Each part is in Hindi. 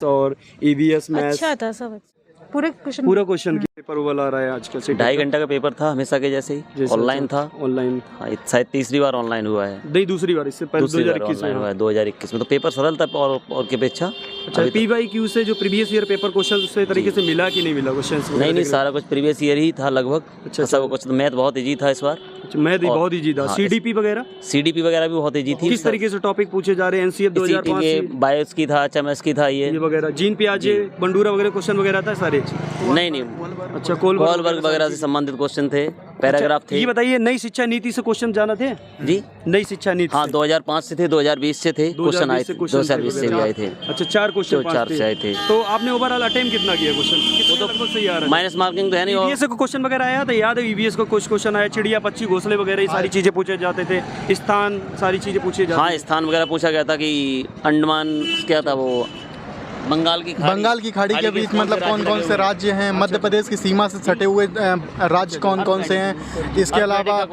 और ईवीएस मैथ्स अच्छा था सब, पूरा क्वेश्चन की पेपर वाला आ रहा है आजकल से। 2.5 घंटे का पेपर था हमेशा के जैसे ही, ऑनलाइन था। ऑनलाइन हाँ, शायद तीसरी बार ऑनलाइन हुआ है, नहीं दूसरी बार, इससे पहले दूसरी बार 2021 ऑनलाइन में हुआ है 2021 में। तो पेपर सरल था और की अपेक्षा। अच्छा, पीवाईक्यू से जो प्रीवियस ईयर पेपर क्वेश्चन से तरीके से मिला कि नहीं मिला क्वेश्चन? नहीं, सारा कुछ प्रीवियस ईयर ही था लगभग। अच्छा, सब कुछ। मैथ बहुत इजी था इस बार। मैथ बहुत इजी था। सीडीपी वगैरह भी बहुत इजी थी। किस तरीके से टॉपिक पूछे जा रहे हैं? एनसीएफ 2005 के बायोस की था, एचएमएस की था ये वगैरह, जीन पियाजे बंडूरा वगैरह क्वेश्चन वगैरह था सारे? नहीं, अच्छा, कोलबर्ग वगैरह से संबंधित क्वेश्चन थे, पैराग्राफ थे। ये बताइए, नई शिक्षा नीति से क्वेश्चन जाना थे जी? नई शिक्षा नीति, हाँ 2005 से थे, 2020 से थे क्वेश्चन आए थे, 2020 से भी आए थे। अच्छा, 4 क्वेश्चन 4 से आए थे। तो आपने ओवरऑल अटेम्प्ट कितना किया क्वेश्चन? वो तो लगभग सही आ रहा है। माइनस मार्किंग तो है नहीं। और ईवीएस को क्वेश्चन वगैरह आया था, याद है? ईवीएस को कुछ क्वेश्चन आया, चिड़िया पक्षी घोंसले वगैरह, ये सारी चीजें पूछे जाते थे, स्थान सारी चीजें पूछी जाती। हाँ, स्थान वगैरह पूछा गया था कि अंडमान क्या था वो, बंगाल की खाड़ी के बीच मतलब कौन कौन से राज्य हैं, मध्य प्रदेश की सीमा से सटे हुए राज्य कौन कौन से हैं। इसके अलावा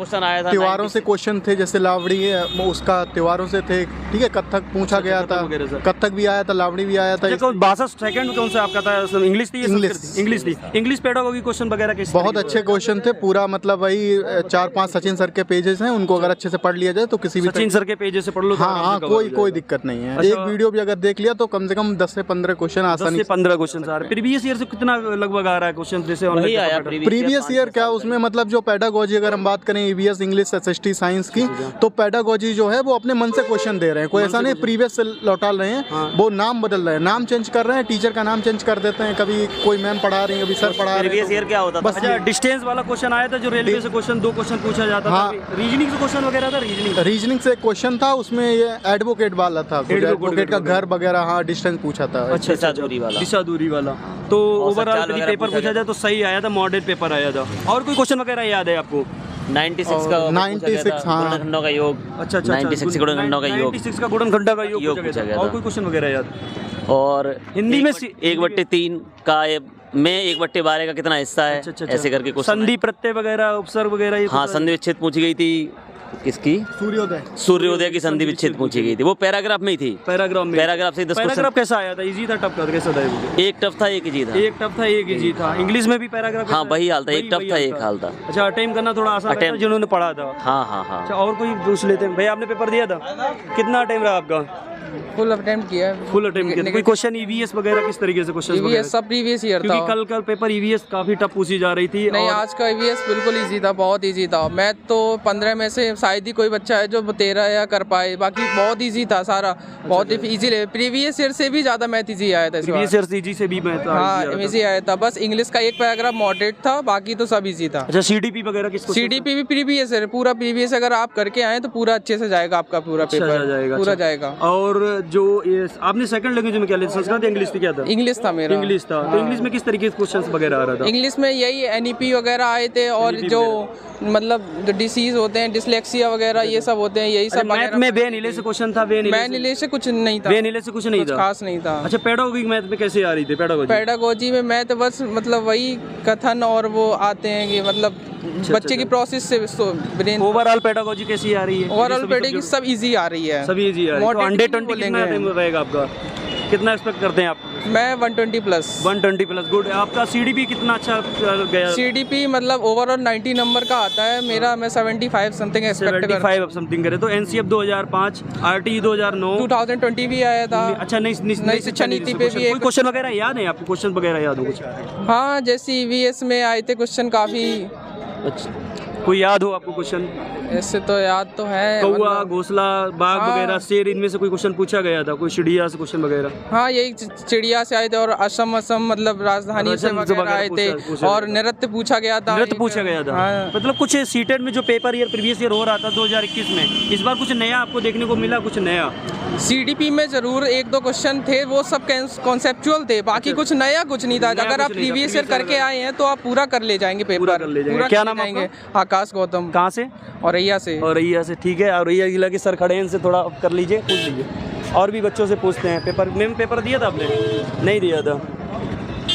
त्योहारों से क्वेश्चन थे, जैसे लावड़ी उसका त्योहारों से थे, ठीक है। कथक पूछा गया था, कथक भी आया था, लावड़ी भी आया था। भाषा सेकंड कौन सा आपका था? इंग्लिश थी? इंग्लिश पेडागोगी क्वेश्चन वगैरह के बहुत अच्छे क्वेश्चन थे। पूरा मतलब वही 4-5 सचिन सर के पेजेस हैं, उनको अगर अच्छे से पढ़ लिया जाए तो किसी भी सचिन सर के पेजेस से पढ़ लो। हाँ, कोई दिक्कत नहीं है। एक वीडियो भी अगर देख लिया तो कम से कम 10 से 15 क्वेश्चन आसानी से 15 क्वेश्चन आ रहे हैं। प्रीवियस ईयर से कितना लगभग आ रहा है क्वेश्चन? जैसे प्रीवियस ईयर क्या उसमें मतलब जो पेडागोजी, अगर हम बात करें ईवीएस इंग्लिश एसएसटी साइंस की, तो पेडागोजी जो है वो अपने मन से क्वेश्चन दे रहे हैं। कोई ऐसा नहीं प्रीवियस से लौटा रहे हैं, वो नाम बदल रहे हैं, नाम चेंज कर रहे हैं, टीचर का नाम चेंज कर देते हैं, कभी कोई मैम पढ़ा रही है, कभी सर पढ़ा रहे हैं। प्रीवियस ईयर क्या होता था? अच्छा, डिस्टेंस वाला क्वेश्चन आया था जो रेलवे से क्वेश्चन 2 क्वेश्चन पूछा जाता था। रीजनिंग से क्वेश्चन वगैरह था? रीजनिंग से क्वेश्चन था, उसमें ये एडवोकेट वाला था, एडवोकेट का घर वगैरह, हाँ, डिस्टेंस पूछा था। अच्छा, दिशा दूरी वाला। तो ओवरऑल पेपर पूछा जाए तो सही आया था, मॉडल पेपर आया था। और कोई क्वेश्चन वगैरह याद है आपको? 96 का 96 हाँ, गुणनखंडों का योग। अच्छा, 96 गुणनखंडों का योग, 96 का गुणनखंडों का योग पूछा गया था। और कोई क्वेश्चन वगैरह याद? और हिंदी में 1/3 का में 1/12 का कितना हिस्सा है, ऐसे करके क्वेश्चन। संधि प्रत्यय वगैरह, उपसर्ग वगैरह। हाँ, संधि विच्छेद पूछी गई थी। किसकी? सूर्योदय की संधि विच्छेद पूछी गई थी, वो पैराग्राफ में ही थी। पैराग्राफ से 10 पैराग्राफ कैसा आया था? इजी था, टफ था, कैसा था? एक टफ था, एक इजी था। एक टफ था, एक इजी था। इंग्लिश में भी पैराग्राफ? हाँ, वही हाल था, एक टफ था, एक हाल था। अच्छा, अटेम्प्ट करना थोड़ा आसान था जिन्होंने पढ़ा था। हाँ। अच्छा, और कोई पूछ लेते हैं। भैया, आपने पेपर दिया था, कितना अटेम्प्ट रहा आपका? फुल अटेम्प्ट किया। कोई क्वेश्चन ईवीएस वगैरह किस तरीके से क्वेश्चन? ईवीएस सब प्रीवियस ईयर था, क्योंकि कल पेपर ईवीएस काफी टफ पूछी जा रही थी। नहीं, आज का ईवीएस बिल्कुल इजी था, बहुत इजी था। मैथ तो 15 में से शायद ही कोई बच्चा है जो 13 या कर पाए, बाकी बहुत इजी था सारा, बहुत इजी। प्रीवियस ईयर से भी ज्यादा मैथ इजी आया था। प्रीवियस ईयर से इजी से भी मैथ इजी आया था। बस इंग्लिश का एक पैराग्राफ मॉडरेट था, बाकी तो सब इजी था। अच्छा, सीडीपी वगैरह किस? सीडीपी भी प्रीवियस है, पूरा प्रीवियस अगर आप करके आए तो पूरा अच्छे से जाएगा आपका पूरा पेपर, पूरा जाएगा। और जो आपने सेकंड लैंग्वेज में क्या लिया? संस्कृत, इंग्लिश थी? क्या था? इंग्लिश था मेरा। इंग्लिश था। तो इंग्लिश में किस तरीके के क्वेश्चंस वगैरह आ रहा था? इंग्लिश में यही एनईपी वगैरह आए थे, और जो मतलब जो डिसीज होते हैं, डिसलेक्सिया वगैरह, ये सब होते हैं, यही सब। मैथ में वेनिले से क्वेश्चन था? वेनिले से कुछ नहीं था, वेनिले से कुछ नहीं था, खास नहीं था। अच्छा, पेडागोगी मैथ में कैसे आ रही थी? पेडागोजी में मैथ बस मतलब वही कथन और वो आते हैं कि मतलब बच्चे की प्रोसेस से ब्रेन। ओवरऑल पेडागोजी कैसी आ रही है? ओवरऑल पेडागोजी सब इजी आ रही है, सब इजी आ रही है। 120 कितना टाइम रहेगा आपका? कितना एक्सपेक्ट करते हैं आप? मैं 120 प्लस। 120 plus, good. आपका सीडीपी कितना अच्छा गया? सीडीपी मतलब ओवरऑल 90 नंबर का आता है मेरा, मैं 75 समथिंग एक्सपेक्ट कर 75 समथिंग करे। तो एनसीएफ 2005, आरटी 2009, 2020 भी आया था। अच्छा, नई शिक्षा नीति पे भी कोई क्वेश्चन वगैरह याद है आपको? क्वेश्चन वगैरह याद हो कुछ? हाँ, जैसे ईवीएस में आए थे क्वेश्चन काफी। अच्छा, कोई याद हो आपको क्वेश्चन? ऐसे तो याद तो है, कौवा, घोंसला, बाघ वगैरह, शेर, इनमें से कोई क्वेश्चन पूछा गया था? कोई चिड़िया से क्वेश्चन वगैरह? हाँ, यही चिड़िया से आए थे, और असम मतलब राजधानी से वगैरह आए थे, और नृत्य पूछा गया था। हाँ। मतलब कुछ सीटेट में जो पेपर ईयर प्रीवियस ईयर हो रहा था 2021 में, इस बार कुछ नया आपको देखने को मिला? कुछ नया सीडीपी में जरूर 1-2 क्वेश्चन थे, वो सब कॉन्सेप्चुअल थे, बाकी कुछ नया कुछ नहीं था। अगर आप प्रीवियस ईयर करके आए हैं तो आप पूरा कर ले जाएंगे पेपर, पूरा। क्या नाम है? आकाश गौतम। कहाँ से? औरैया से। औरैया से, ठीक है। औरैया जिला के सर खड़े हैं, इनसे थोड़ा कर लीजिए, पूछ लीजिए। और भी बच्चों से पूछते हैं। पेपर मैम, पेपर दिया था आपने? नहीं दिया था,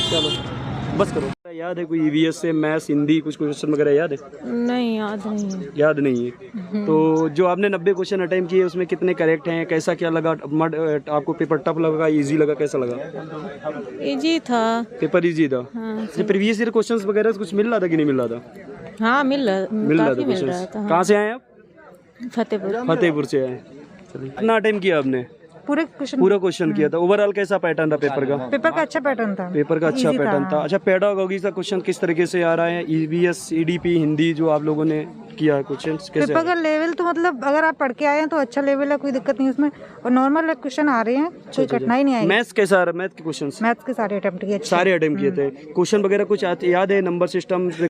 चलो बस करो। याद है कोई ईवीएस से मैथ्स हिंदी कुछ क्वेश्चन वगैरह याद है? नहीं, याद नहीं है। याद नहीं है। तो जो आपने 90 क्वेश्चन अटेम्प्ट किए उसमें कितने करेक्ट हैं, कैसा क्या लगा? आपको पेपर टफ लगा, इजी लगा, कैसा लगा? इजी था। पेपर इजी था। हाँ, प्रीवियस ईयर क्वेश्चंस वगैरह कुछ मिल रहा था कि नहीं मिल रहा था? हाँ मिल रहा था मिल रहा था। कहाँ से आए आप? फतेहपुर। फतेहपुर से आए। चलिए, कितना अटेम्प्ट किया आपने? पूरा क्वेश्चन किया था। ओवरऑल कैसा पैटर्न था पेपर का? पेपर का अच्छा पैटर्न था। पेपर का अच्छा पैटर्न था। अच्छा, पेडागोगी का क्वेश्चन किस तरीके से आ रहा है? ईवीएस, ईडीपी, हिंदी जो आप लोगों ने किया क्वेश्चन कैसे? पेपर का लेवल तो मतलब अगर आप पढ़ के आए हैं तो अच्छा लेवल है, कोई दिक्कत नहीं उसमें, और नॉर्मल क्वेश्चन आ रहे हैं, कोई कठिनाई नहीं आई। मैथ्स कैसा आ रहा है? मैथ के क्वेश्चन मैथ्स के सारे अटेम्प्ट किए, सारे अटेम्प्ट किए थे। क्वेश्चन वगैरह कुछ याद है? Number system